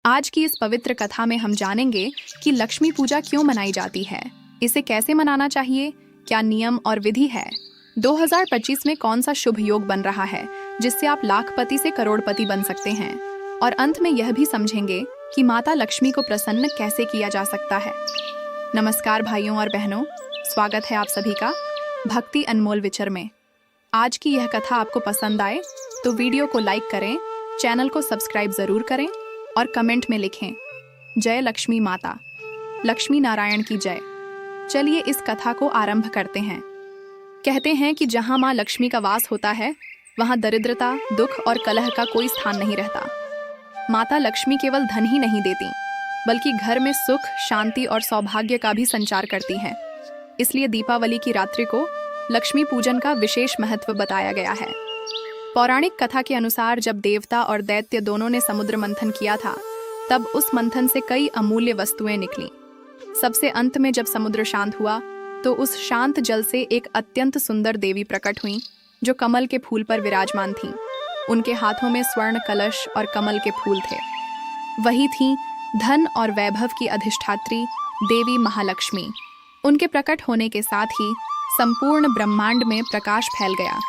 आज की इस पवित्र कथा में हम जानेंगे कि लक्ष्मी पूजा क्यों मनाई जाती है, इसे कैसे मनाना चाहिए, क्या नियम और विधि है। 2025 में कौन सा शुभ योग बन रहा है जिससे आप लाखपति से करोड़पति बन सकते हैं, और अंत में यह भी समझेंगे कि माता लक्ष्मी को प्रसन्न कैसे किया जा सकता है। नमस्कार भाइयों और बहनों, स्वागत है आप सभी का भक्ति अनमोल विचर में। आज की यह कथा आपको पसंद आए तो वीडियो को लाइक करें, चैनल को सब्सक्राइब जरूर करें और कमेंट में लिखें जय लक्ष्मी माता, लक्ष्मी नारायण की जय। चलिए इस कथा को आरंभ करते हैं। कहते हैं कि जहाँ माँ लक्ष्मी का वास होता है वहाँ दरिद्रता, दुख और कलह का कोई स्थान नहीं रहता। माता लक्ष्मी केवल धन ही नहीं देती बल्कि घर में सुख, शांति और सौभाग्य का भी संचार करती हैं। इसलिए दीपावली की रात्रि को लक्ष्मी पूजन का विशेष महत्व बताया गया है। पौराणिक कथा के अनुसार जब देवता और दैत्य दोनों ने समुद्र मंथन किया था तब उस मंथन से कई अमूल्य वस्तुएं निकली। सबसे अंत में जब समुद्र शांत हुआ तो उस शांत जल से एक अत्यंत सुंदर देवी प्रकट हुई जो कमल के फूल पर विराजमान थीं। उनके हाथों में स्वर्ण कलश और कमल के फूल थे। वही थीं धन और वैभव की अधिष्ठात्री देवी महालक्ष्मी। उनके प्रकट होने के साथ ही संपूर्ण ब्रह्मांड में प्रकाश फैल गया।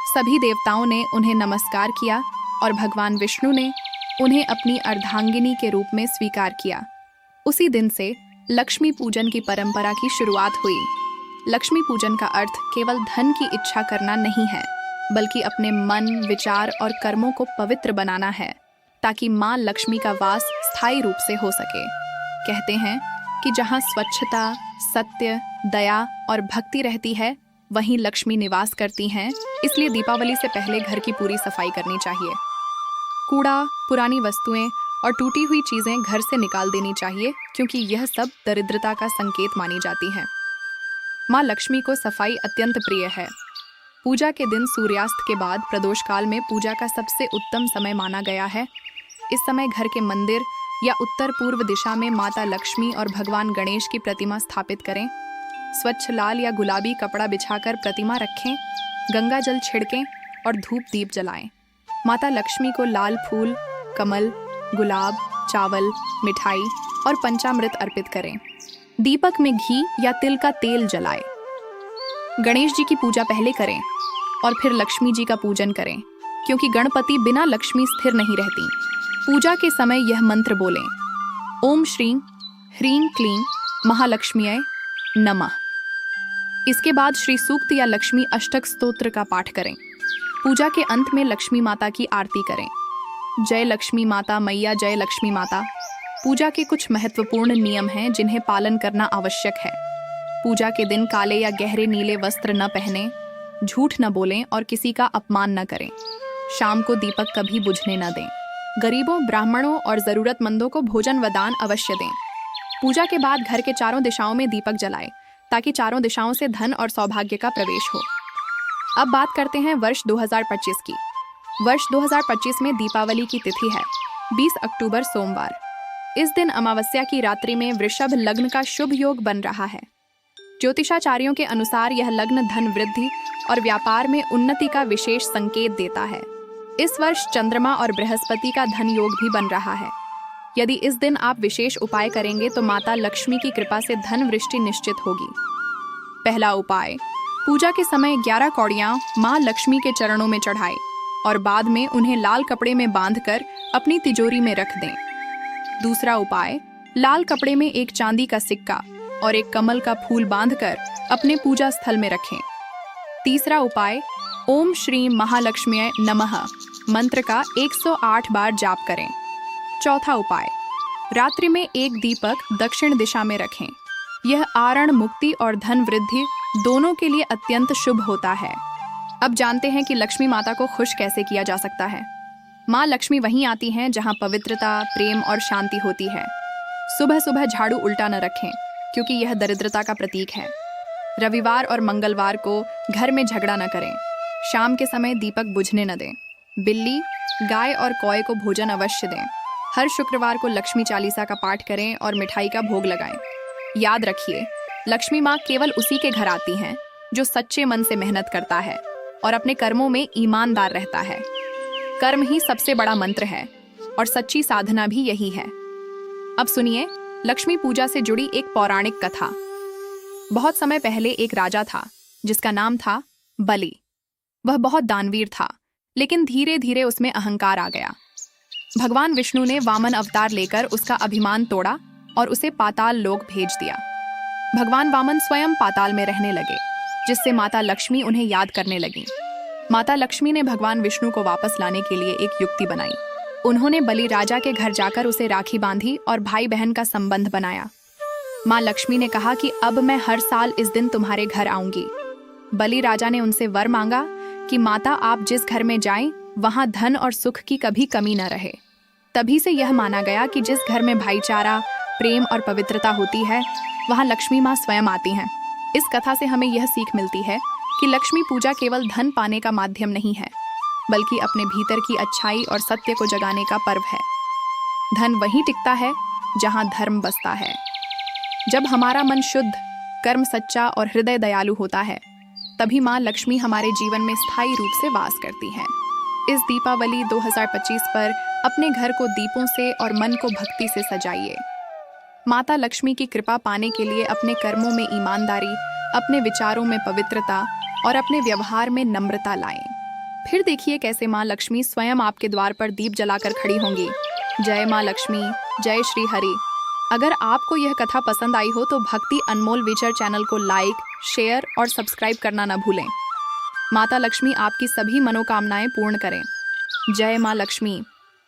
सभी देवताओं ने उन्हें नमस्कार किया और भगवान विष्णु ने उन्हें अपनी अर्धांगिनी के रूप में स्वीकार किया। उसी दिन से लक्ष्मी पूजन की परंपरा की शुरुआत हुई। लक्ष्मी पूजन का अर्थ केवल धन की इच्छा करना नहीं है बल्कि अपने मन, विचार और कर्मों को पवित्र बनाना है ताकि माँ लक्ष्मी का वास स्थायी रूप से हो सके। कहते हैं कि जहाँ स्वच्छता, सत्य, दया और भक्ति रहती है वहीं लक्ष्मी निवास करती हैं। इसलिए दीपावली से पहले घर की पूरी सफाई करनी चाहिए। कूड़ा, पुरानी वस्तुएं और टूटी हुई चीजें घर से निकाल देनी चाहिए क्योंकि यह सब दरिद्रता का संकेत मानी जाती हैं। माँ लक्ष्मी को सफाई अत्यंत प्रिय है। पूजा के दिन सूर्यास्त के बाद प्रदोष काल में पूजा का सबसे उत्तम समय माना गया है। इस समय घर के मंदिर या उत्तर पूर्व दिशा में माता लक्ष्मी और भगवान गणेश की प्रतिमा स्थापित करें। स्वच्छ लाल या गुलाबी कपड़ा बिछाकर प्रतिमा रखें, गंगा जल छिड़कें और धूप दीप जलाएं। माता लक्ष्मी को लाल फूल, कमल, गुलाब, चावल, मिठाई और पंचामृत अर्पित करें। दीपक में घी या तिल का तेल जलाएं। गणेश जी की पूजा पहले करें और फिर लक्ष्मी जी का पूजन करें क्योंकि गणपति बिना लक्ष्मी स्थिर नहीं रहती। पूजा के समय यह मंत्र बोलें, ओम श्रीं ह्रीं क्लीं महालक्ष्मीये नमः। इसके बाद श्री सूक्त या लक्ष्मी अष्टक स्तोत्र का पाठ करें। पूजा के अंत में लक्ष्मी माता की आरती करें। जय लक्ष्मी माता मैया, जय लक्ष्मी माता। पूजा के कुछ महत्वपूर्ण नियम हैं जिन्हें पालन करना आवश्यक है। पूजा के दिन काले या गहरे नीले वस्त्र न पहने, झूठ न बोलें और किसी का अपमान न करें। शाम को दीपक कभी बुझने न दें। गरीबों, ब्राह्मणों और जरूरतमंदों को भोजन व दान अवश्य दें। पूजा के बाद घर के चारों दिशाओं में दीपक जलाएं ताकि चारों दिशाओं से धन और सौभाग्य का प्रवेश हो। अब बात करते हैं वर्ष 2025 की। वर्ष 2025 में दीपावली की तिथि है 20 अक्टूबर सोमवार। इस दिन अमावस्या की रात्रि में वृषभ लग्न का शुभ योग बन रहा है। ज्योतिषाचार्यों के अनुसार यह लग्न धन वृद्धि और व्यापार में उन्नति का विशेष संकेत देता है। इस वर्ष चंद्रमा और बृहस्पति का धन योग भी बन रहा है। यदि इस दिन आप विशेष उपाय करेंगे तो माता लक्ष्मी की कृपा से धन वृष्टि निश्चित होगी। पहला उपाय, पूजा के समय 11 कौड़ियाँ माँ लक्ष्मी के चरणों में चढ़ाएं और बाद में उन्हें लाल कपड़े में बांधकर अपनी तिजोरी में रख दें। दूसरा उपाय, लाल कपड़े में एक चांदी का सिक्का और एक कमल का फूल बांधकर अपने पूजा स्थल में रखें। तीसरा उपाय, ओम श्री महालक्ष्मीये नमः मंत्र का 108 बार जाप करें। चौथा उपाय, रात्रि में एक दीपक दक्षिण दिशा में रखें। यह आरण मुक्ति और धन वृद्धि दोनों के लिए अत्यंत शुभ होता है। अब जानते हैं कि लक्ष्मी माता को खुश कैसे किया जा सकता है। माँ लक्ष्मी वहीं आती हैं जहाँ पवित्रता, प्रेम और शांति होती है। सुबह सुबह झाड़ू उल्टा न रखें क्योंकि यह दरिद्रता का प्रतीक है। रविवार और मंगलवार को घर में झगड़ा न करें। शाम के समय दीपक बुझने न दें। बिल्ली, गाय और कौए को भोजन अवश्य दें। हर शुक्रवार को लक्ष्मी चालीसा का पाठ करें और मिठाई का भोग लगाएं। याद रखिए, लक्ष्मी माँ केवल उसी के घर आती हैं जो सच्चे मन से मेहनत करता है और अपने कर्मों में ईमानदार रहता है। कर्म ही सबसे बड़ा मंत्र है और सच्ची साधना भी यही है। अब सुनिए लक्ष्मी पूजा से जुड़ी एक पौराणिक कथा। बहुत समय पहले एक राजा था जिसका नाम था बलि। वह बहुत दानवीर था, लेकिन धीरे धीरे उसमें अहंकार आ गया। भगवान विष्णु ने वामन अवतार लेकर उसका अभिमान तोड़ा और उसे पाताल लोक भेज दिया। भगवान वामन स्वयं पाताल में रहने लगे, जिससे माता लक्ष्मी उन्हें याद करने लगीं। माता लक्ष्मी ने भगवान विष्णु को वापस लाने के लिए एक युक्ति बनाई। उन्होंने बलि राजा के घर जाकर उसे राखी बांधी और भाई बहन का संबंध बनाया। माँ लक्ष्मी ने कहा कि अब मैं हर साल इस दिन तुम्हारे घर आऊंगी। बलि राजा ने उनसे वर मांगा कि माता आप जिस घर में जाएं, वहां धन और सुख की कभी कमी न रहे। तभी से यह माना गया कि जिस घर में भाईचारा, प्रेम और पवित्रता होती है, वहां लक्ष्मी माँ स्वयं आती हैं। इस कथा से हमें यह सीख मिलती है कि लक्ष्मी पूजा केवल धन पाने का माध्यम नहीं है, बल्कि अपने भीतर की अच्छाई और सत्य को जगाने का पर्व है। धन वहीं टिकता है जहां धर्म बसता है। जब हमारा मन शुद्ध, कर्म सच्चा और हृदय दयालु होता है, तभी माँ लक्ष्मी हमारे जीवन में स्थायी रूप से वास करती हैं। इस दीपावली 2025 पर अपने घर को दीपों से और मन को भक्ति से सजाइए। माता लक्ष्मी की कृपा पाने के लिए अपने कर्मों में ईमानदारी, अपने विचारों में पवित्रता और अपने व्यवहार में नम्रता लाएं। फिर देखिए कैसे माँ लक्ष्मी स्वयं आपके द्वार पर दीप जलाकर खड़ी होंगी। जय माँ लक्ष्मी, जय श्री हरि। अगर आपको यह कथा पसंद आई हो तो भक्ति अनमोल विचर चैनल को लाइक, शेयर और सब्सक्राइब करना न भूलें। माता लक्ष्मी आपकी सभी मनोकामनाएं पूर्ण करें। जय माँ लक्ष्मी।